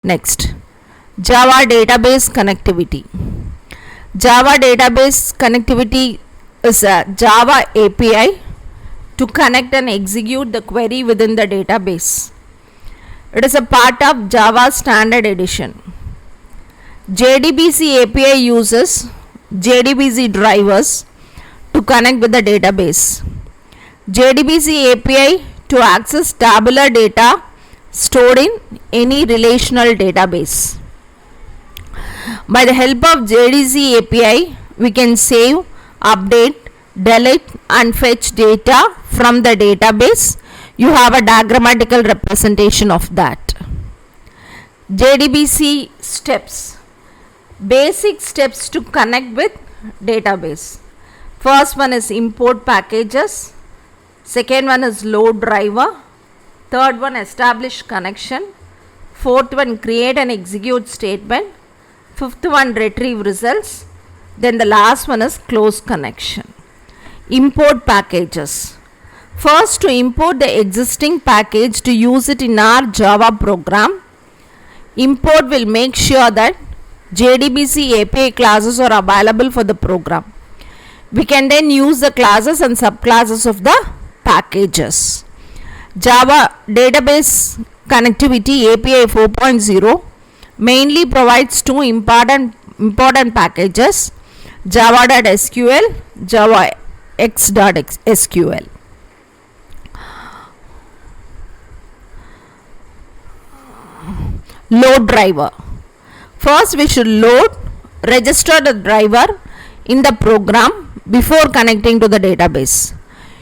Next, Java database connectivity. Java database connectivity is a Java API to connect and execute the query within the database. It is a part of Java Standard Edition. JDBC API uses JDBC drivers to connect with the database. JDBC API to access tabular data stored in any relational database. By the help of JDBC API, we can save, update, delete and fetch data from the database. You have a diagrammatical representation of that. JDBC steps. Basic steps to connect with database. First one is import packages. Second one is load driver. Third one, establish connection. Fourth one, create and execute statement. Fifth one, retrieve results. Then the last one is close connection. Import packages. First, to import the existing package to use it in our Java program, import will make sure that JDBC API classes are available for the program. We can then use the classes and subclasses of the packages. Java Database Connectivity API 4.0 mainly provides two important packages, java.sql, javax.sql. Load driver. First, we should register the driver in the program before connecting to the database.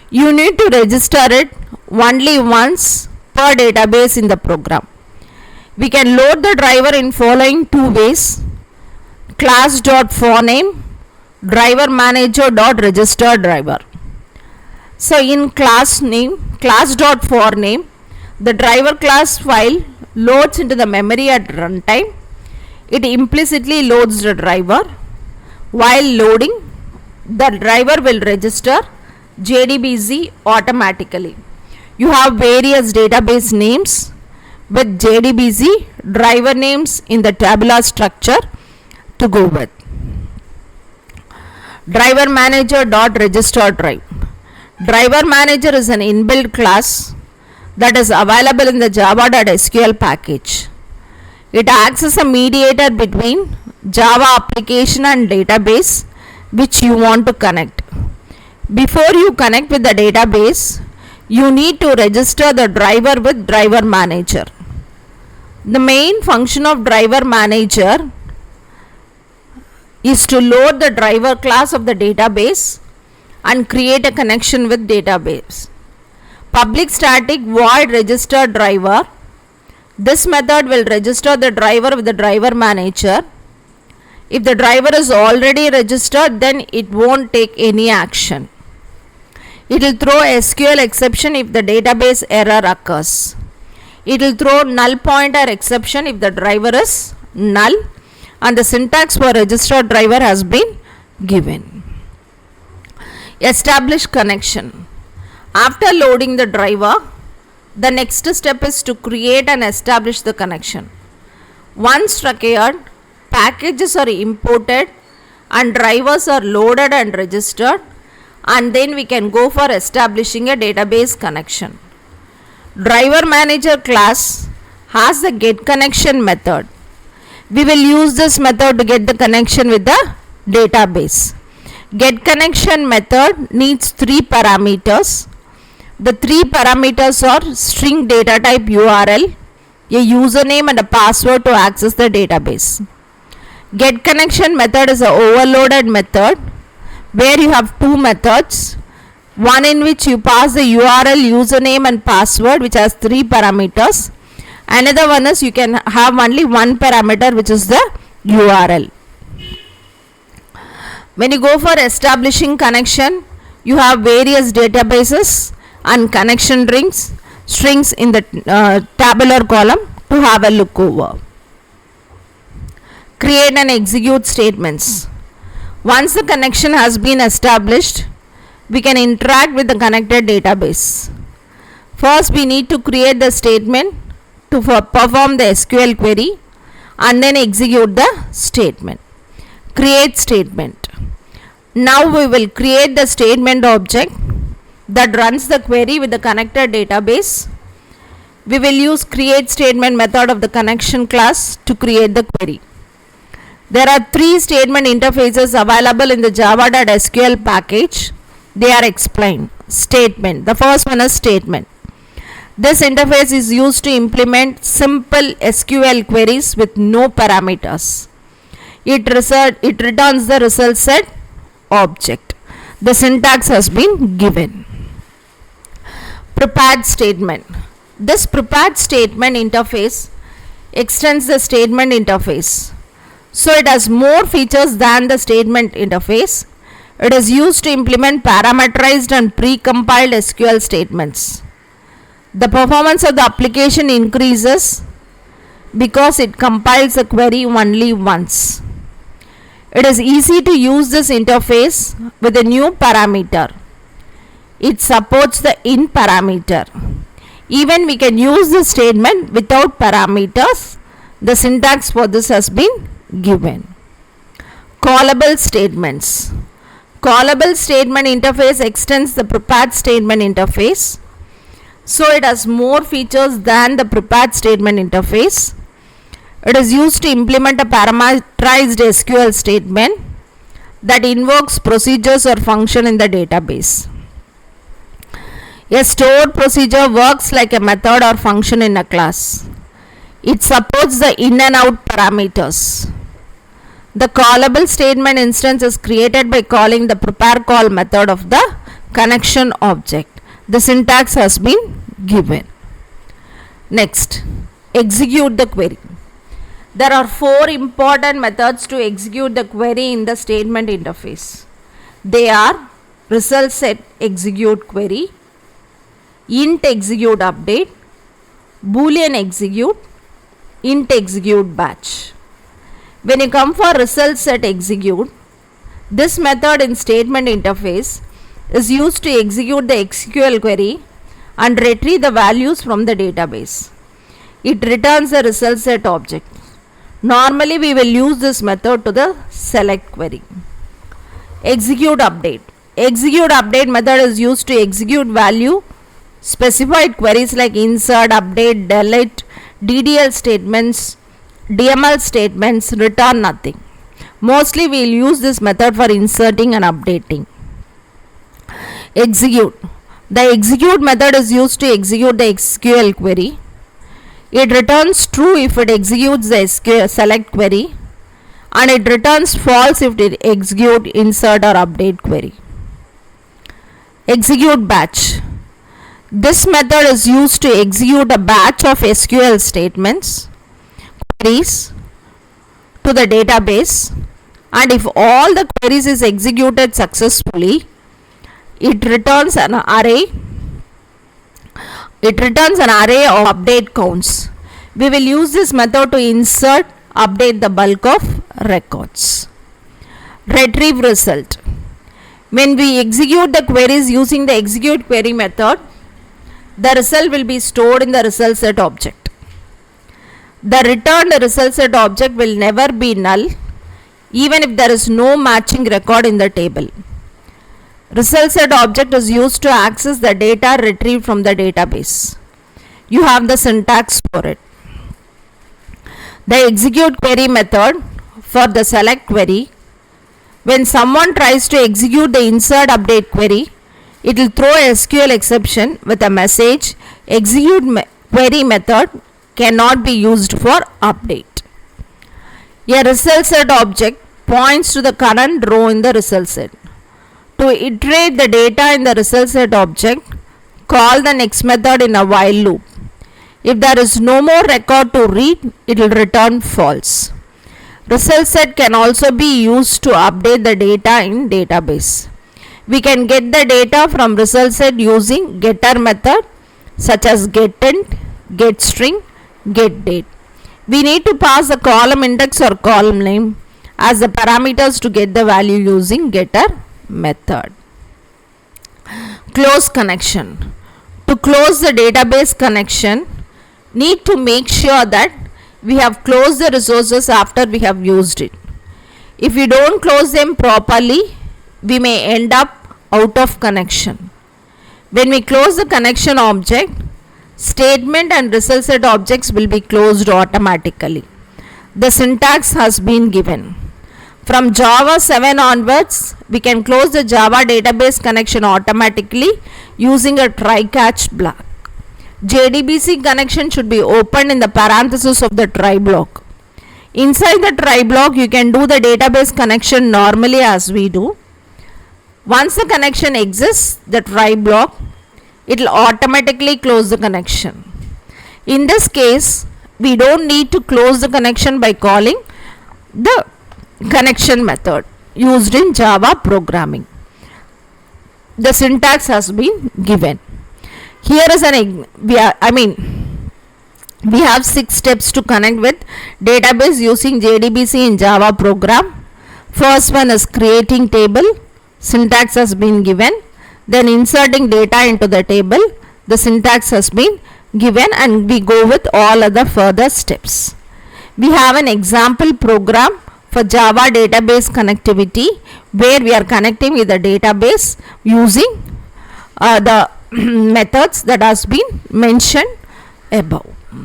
You need to register it only once per database in the program. We can load the driver in following two ways: class.forName, driver manager.register driver. So in class.forName, the driver class file loads into the memory at runtime. It implicitly loads the driver. While loading, the driver will register JDBC automatically. You have various database names with JDBC driver names in the tabular structure to go with. Driver manager.register drive. Driver manager is an inbuilt class that is available in the java.sql package. It acts as a mediator between Java application and database which you want to connect. Before you connect with the database, you need to register the driver with driver manager. The main function of driver manager is to load the driver class of the database and create a connection with database. Public static void register driver. This method will register the driver with the driver manager. If the driver is already registered, then it won't take any action. It will throw SQL exception if the database error occurs. It will throw null pointer exception if the driver is null and the syntax for registered driver has been given. Establish connection. After loading the driver, the next step is to create and establish the connection. Once required, packages are imported and drivers are loaded and registered, and then we can go for establishing a database connection. Driver manager class has the get connection method. We will use this method to get the connection with the database. Get connection method needs three parameters. The three parameters are string data type URL, a username and a password to access the database. Get connection method is an overloaded method where you have two methods, one in which you pass the URL, username and password which has three parameters. Another one is you can have only one parameter which is the URL. When you go for establishing connection, you have various databases and connection strings in the tabular column to have a look over. Create and execute statements. Once the connection has been established, we can interact with the connected database. First, we need to create the statement to perform the SQL query. and then execute the statement. Create statement. Now we will create the statement object that runs the query with the connected database. We will use create statement method of the connection class to create the query. There are 3 statement interfaces available in the java.sql package. They are explained. Statement. The first one is statement. This interface is used to implement simple SQL queries with no parameters. It returns the result set object. The syntax has been given. Prepared statement. This prepared statement interface extends the statement interface. So it has more features than the statement interface. It is used to implement parameterized and pre-compiled SQL statements. The performance of the application increases because it compiles the query only once. It is easy to use this interface with a new parameter. It supports the in parameter. Even we can use the statement without parameters. The syntax for this has been given. Callable statements. Callable statement interface extends the prepared statement interface. So it has more features than the prepared statement interface. It is used to implement a parameterized SQL statement that invokes procedures or function in the database. A stored procedure works like a method or function in a class. It supports the in and out parameters. The callable statement instance is created by calling the prepare call method of the connection object. The syntax has been given. Next, execute the query. There are 4 important methods to execute the query in the statement interface. They are result set execute query, int execute update, boolean execute, int execute batch. When you come for result set execute, this method in statement interface is used to execute the SQL query and retrieve the values from the database. It returns the result set object. Normally we will use this method to the select query. Execute update. Execute update method is used to execute value specified queries like insert, update, delete, DDL statements, DML statements, return nothing. Mostly we will use this method for inserting and updating. Execute. The execute method is used to execute the SQL query. It returns true if it executes the SQL select query, and it returns false if it execute insert or update query. Execute batch. This method is used to execute a batch of SQL statements, queries to the database, and if all the queries is executed successfully, it returns an array. It returns an array of update counts. We will use this method to insert, update the bulk of records. Retrieve result. When we execute the queries using the execute query method, the result will be stored in the result set object. The returned result set object will never be null even if there is no matching record in the table. Result set object is used to access the data retrieved from the database. You have the syntax for it. The execute query method for the select query. When someone tries to execute the insert update query, it will throw a SQL exception with a message execute query method cannot be used for update. A result set object points to the current row in the result set. To iterate the data in the result set object, call the next method in a while loop. If there is no more record to read, it will return false. Result set can also be used to update the data in database. We can get the data from result set using getter method such as getInt, getString, getDate. We need to pass the column index or column name as the parameters to get the value using getter method. Close connection. To close the database connection, need to make sure that we have closed the resources after we have used it. If we don't close them properly, we may end up out of connection. When we close the connection object, statement and result set objects will be closed automatically. The syntax has been given. From Java 7 onwards, we can close the Java database connection automatically using a try-catch block. JDBC connection should be opened in the parenthesis of the try block. Inside the try block, you can do the database connection normally as we do. Once the connection exists, the try block, it will automatically close the connection. In this case, we don't need to close the connection by calling the connection method used in Java programming. The syntax has been given. Here is we have 6 steps to connect with database using JDBC in Java program. First one is creating table. Syntax has been given. Then inserting data into the table. The syntax has been given, and we go with all other further steps. We have an example program for Java database connectivity where we are connecting with the database using the methods that has been mentioned above.